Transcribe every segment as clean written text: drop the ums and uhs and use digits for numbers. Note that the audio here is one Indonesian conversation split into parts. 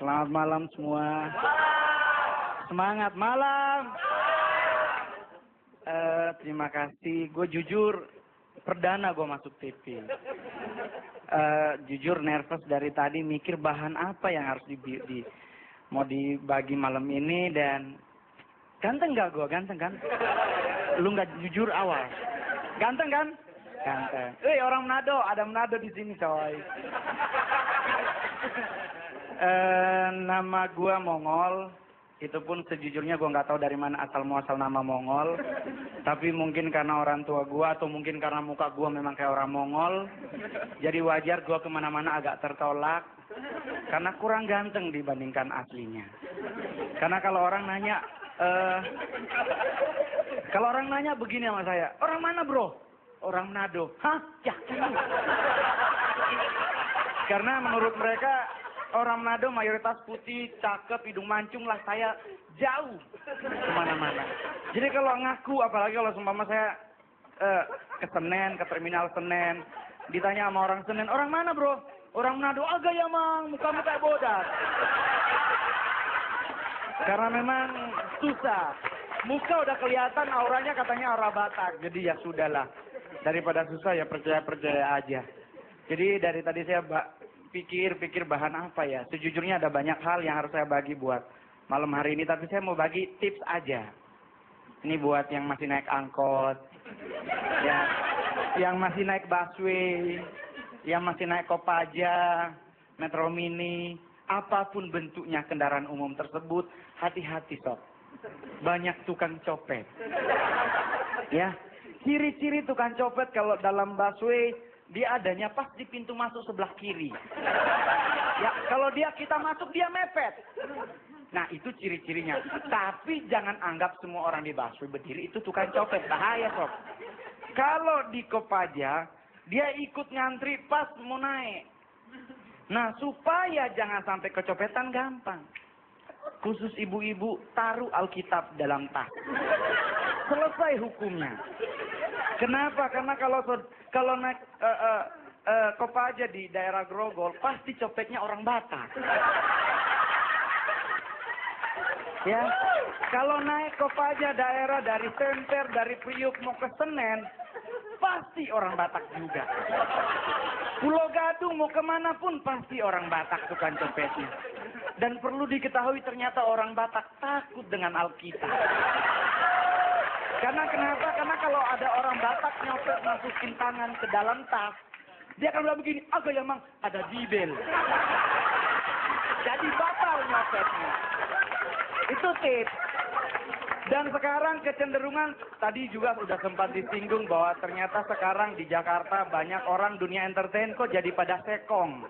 Selamat malam semua. Semangat malam. Terima kasih. Gue jujur perdana gue masuk TV. Jujur nervous dari tadi mikir bahan apa yang harus mau dibagi malam ini. Dan ganteng gak gue? Ganteng kan? Lu nggak jujur awal. Ganteng kan? Ganteng. Orang Manado, ada Manado di sini coy. Nama gua Mongol. Itu pun sejujurnya gua nggak tahu dari mana asal muasal nama Mongol. Tapi mungkin karena orang tua gua atau mungkin karena muka gua memang kayak orang Mongol. Jadi wajar gua kemana-mana agak tertolak. Karena kurang ganteng dibandingkan aslinya. Karena kalau orang nanya begini sama saya, orang mana bro? Orang Manado. Hah? Yakin lu? Karena menurut mereka orang Manado mayoritas putih, cakep, hidung mancung lah. Saya jauh kemana-mana. Jadi kalau ngaku, apalagi kalau seumpama saya ke Senen, ke terminal Senen, ditanya sama orang Senen, orang mana bro? Orang Manado. Agak ya mang, muka kayak bodas. Karena memang susah. Muka udah kelihatan, auranya katanya aura Batak. Jadi ya sudahlah. Daripada susah ya percaya-percaya aja. Jadi dari tadi saya pikir bahan apa ya. Sejujurnya ada banyak hal yang harus saya bagi buat malam hari ini. Tapi saya mau bagi tips aja. Ini buat yang masih naik angkot. Ya, yang masih naik busway. Yang masih naik Kopaja. Metro Mini. Apapun bentuknya kendaraan umum tersebut. Hati-hati sob. Banyak tukang copet. Ya. Ciri-ciri tukang copet kalau dalam busway, dia adanya pas di pintu masuk sebelah kiri. Ya, kalau kita masuk, dia mepet. Nah, itu ciri-cirinya. Tapi jangan anggap semua orang di busway berdiri itu tukang copet. Bahaya, sob. Kalau di Kopaja, dia ikut ngantri pas mau naik. Nah, supaya jangan sampai kecopetan gampang. Khusus ibu-ibu, taruh Alkitab dalam tas. Selesai hukumnya. Kenapa? Karena kalau naik Kopaja di daerah Grogol, pasti copetnya orang Batak. Ya, kalau naik Kopaja daerah dari Semper, dari Priuk mau ke Senen, pasti orang Batak juga. Pulau Gadung mau kemana pun pasti orang Batak tukang copetnya. Dan perlu diketahui ternyata orang Batak takut dengan Alkitab. Karena kenapa? Karena kalau ada orang Batak nyopet masukin tangan ke dalam tas, dia akan bilang begini, agak ya mang, ada bibel. Jadi batal nyopetnya. Itu tips. Dan sekarang kecenderungan, tadi juga sudah sempat disinggung bahwa ternyata sekarang di Jakarta banyak orang dunia entertain kok jadi pada sekong.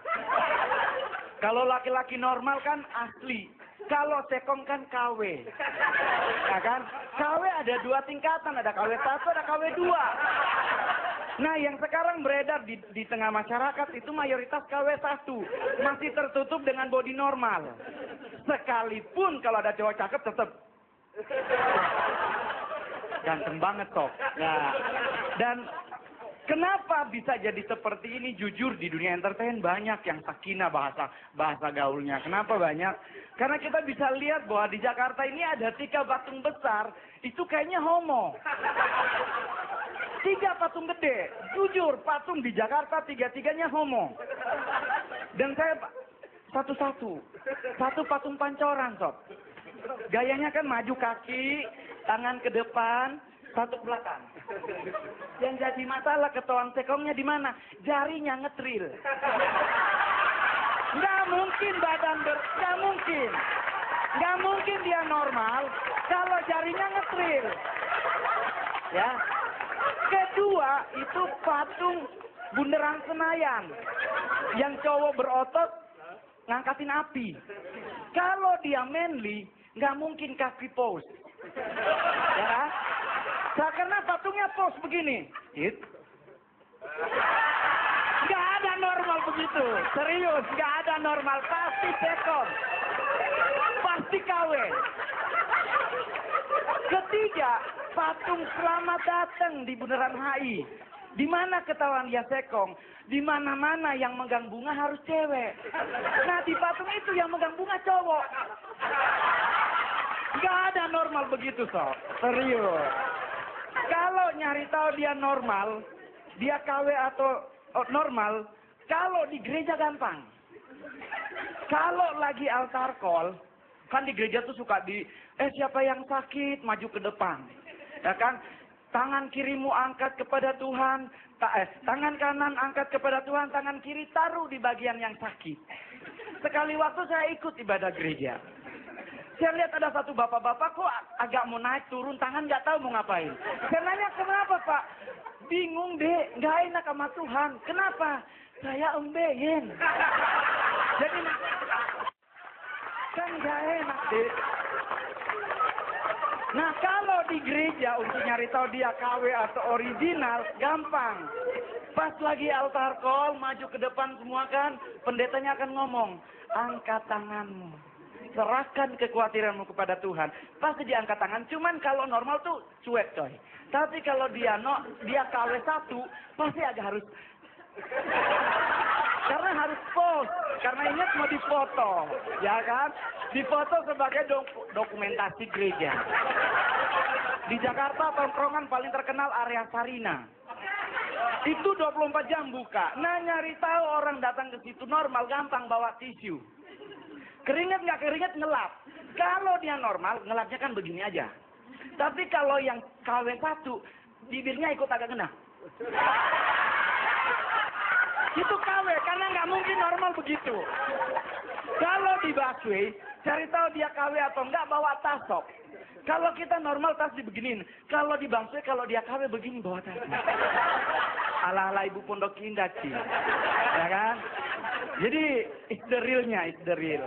Kalau laki-laki normal kan asli. Kalau sekong kan KW. Ya kan? KW ada 2 tingkatan. Ada KW 1, ada KW 2. Nah, yang sekarang beredar di tengah masyarakat itu mayoritas KW 1. Masih tertutup dengan body normal. Sekalipun kalau ada cowok cakep tetap. Ganteng banget, Sob. Nah, dan kenapa bisa jadi seperti ini? Jujur di dunia entertain banyak yang sakinah bahasa gaulnya. Kenapa banyak? Karena kita bisa lihat bahwa di Jakarta ini ada 3 patung besar, itu kayaknya homo. 3 patung gede, jujur patung di Jakarta 3-3-nya homo. Dan saya satu patung pancoran, sob. Gayanya kan maju kaki, tangan ke depan, satu ke belakang. Yang jadi masalah ketahuan sekongnya di mana? Jarinya ngetril. Nggak mungkin nggak mungkin. Nggak mungkin dia normal kalau jarinya ngetril. Ya. Kedua, itu patung Bundaran Senayan. Yang cowok berotot ngangkatin api. Kalau dia manly, nggak mungkin kaki pose. Ya. Karena patungnya pose begini. Nggak ada normal begitu. Serius, nggak ada normal. Pasti sekong. Pasti KW. Ketiga, patung selamat datang di Bundaran HI. Di mana ketahuan dia sekong? Di mana-mana yang megang bunga harus cewek. Nah, di patung itu yang megang bunga cowok. Gak ada normal begitu, sob. Serius. Kalau nyari tahu dia normal, dia KW atau normal, kalau di gereja gampang. Kalau lagi altar call, kan di gereja tuh suka siapa yang sakit, maju ke depan. Ya kan? Tangan kirimu angkat kepada Tuhan, tangan kanan angkat kepada Tuhan, tangan kiri taruh di bagian yang sakit. Sekali waktu saya ikut ibadah gereja. Saya lihat ada satu bapak-bapak kok agak mau naik turun tangan nggak tahu mau ngapain. Saya nanya kenapa Pak? Bingung deh, nggak enak sama Tuhan. Kenapa? Saya embeyen. Jadi kan nggak enak deh. Nah kalau di gereja untuk nyari tahu dia KW atau original, gampang. Pas lagi altar call, maju ke depan semua kan, pendetanya akan ngomong, angkat tanganmu. Serahkan kekhawatiranmu kepada Tuhan. Pasti diangkat tangan, cuman kalau normal tuh cuek coy. Tapi kalau dia KW 1, pasti agak harus. Karena harus post, karena ingat mau difoto, ya kan? Difoto sebagai dokumentasi gereja. Di Jakarta tongkrongan paling terkenal area Sarina. Itu 24 jam buka. Nah nyari tahu orang datang ke situ normal gampang bawa tisu. Keringat nggak keringat ngelap. Kalau dia normal ngelapnya kan begini aja. Tapi kalau yang KW 1 bibirnya ikut agak kena. Itu KW, karena nggak mungkin normal begitu. Kalau di busway, cari tahu dia KW atau enggak, bawa tas sob. Kalau kita normal tas dibeginin. Kalau di busway, kalau dia KW begini bawa tas. Ala-ala ibu pondok indah sih. Ya kan? Jadi, it's the real-nya, it's the real.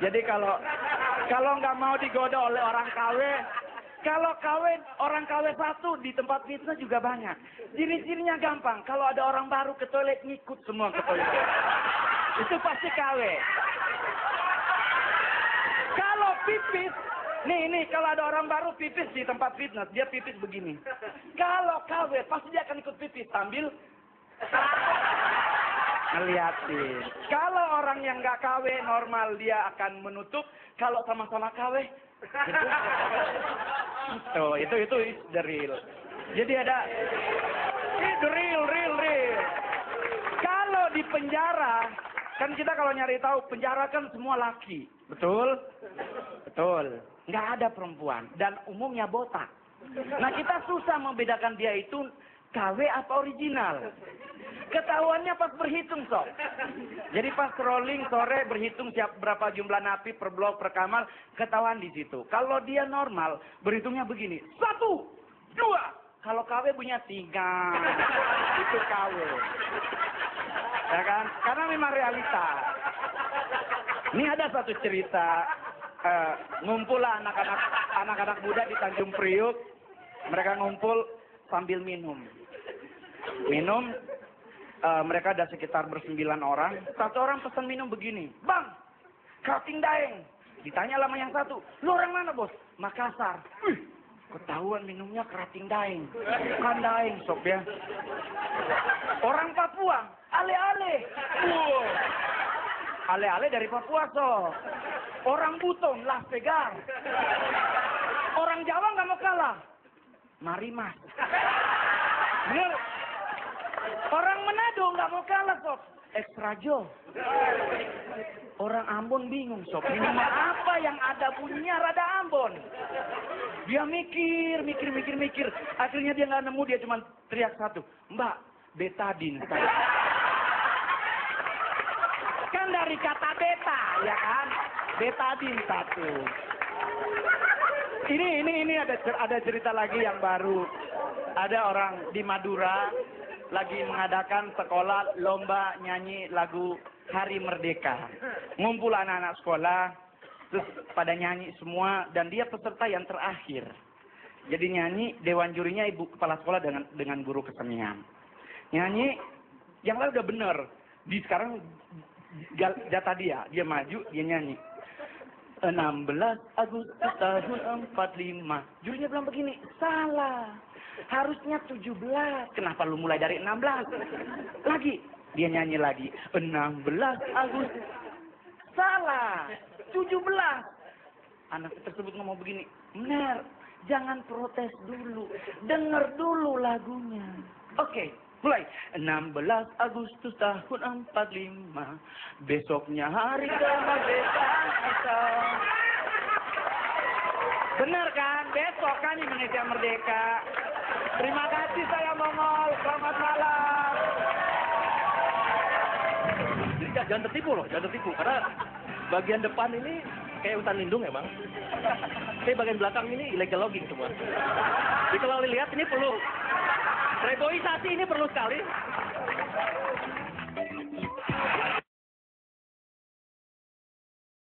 Jadi kalau nggak mau digoda oleh orang KW, kalau orang KW 1 di tempat fitness juga banyak. Ciri-cirinya gampang. Kalau ada orang baru ke toilet, ngikut semua ke toilet. Itu pasti KW. Kalau pipis, nih kalau ada orang baru pipis di tempat fitness, dia pipis begini. Kalau KW, pasti dia akan ikut pipis sambil ngeliatin. Kalau orang yang nggak KW normal, dia akan menutup. Kalau sama-sama KW, itu is the real. Jadi ada the real. Kalau di penjara, kan kita kalau nyari tahu penjara kan semua laki, betul? Nggak ada perempuan dan umumnya botak. Nah kita susah membedakan dia itu KW apa original. Ketahuannya pas berhitung sob. Jadi pas rolling sore berhitung siap berapa jumlah napi per blok per kamar, ketahuan di situ. Kalau dia normal berhitungnya begini, 1, 2. Kalau KW punya 3, itu KW. Ya kan? Karena memang realita. Ini ada satu cerita, ngumpul lah anak-anak muda di Tanjung Priuk. Mereka ngumpul sambil minum. Mereka ada sekitar 9 orang. Satu orang pesan minum begini, Bang, kerating daeng. Ditanya sama yang satu, lu orang mana bos? Makassar. Ketahuan minumnya kerating daeng. Bukan daeng sob ya. Orang Papua, ale-ale. Ale-ale dari Papua sob. Orang Buton, Las Vegas. Orang Jawa nggak mau kalah. Mari mas. Bener. Orang Manado nggak mau kalah sob. Extra Jo. Orang Ambon bingung sob. Minuman apa yang ada bunyinya rada Ambon. Dia mikir. Akhirnya dia nggak nemu, dia cuma teriak satu. Mbak, betadin. Kan dari kata beta, ya kan? Betadin 1. Ini ada cerita lagi yang baru. Ada orang di Madura lagi mengadakan sekolah lomba nyanyi lagu Hari Merdeka. Ngumpul anak-anak sekolah, terus pada nyanyi semua, dan dia peserta yang terakhir. Jadi nyanyi, dewan jurinya ibu kepala sekolah dengan guru kesenian. Nyanyi, yang lain udah bener. Di sekarang jatah dia maju, dia nyanyi. 16 Agustus tahun 45. Jurinya bilang begini, salah. Harusnya 17. Kenapa lu mulai dari 16? Lagi. Dia nyanyi lagi. 16 Agustus. Salah. 17. Anak tersebut ngomong begini. Benar. Jangan protes dulu. Dengar dulu lagunya. Oke. Mulai. 16 Agustus tahun 45. Besoknya hari kemerdekaan kita. Benar kan? Besok kan Indonesia merdeka. Terima kasih saya Mongol. Selamat malam. Jadi jangan tertipu loh, jangan tertipu. Karena bagian depan ini kayak hutan lindung emang. Tapi bagian belakang ini illegal logging semua. Jadi kalau lihat ini perlu reboisasi, ini perlu sekali.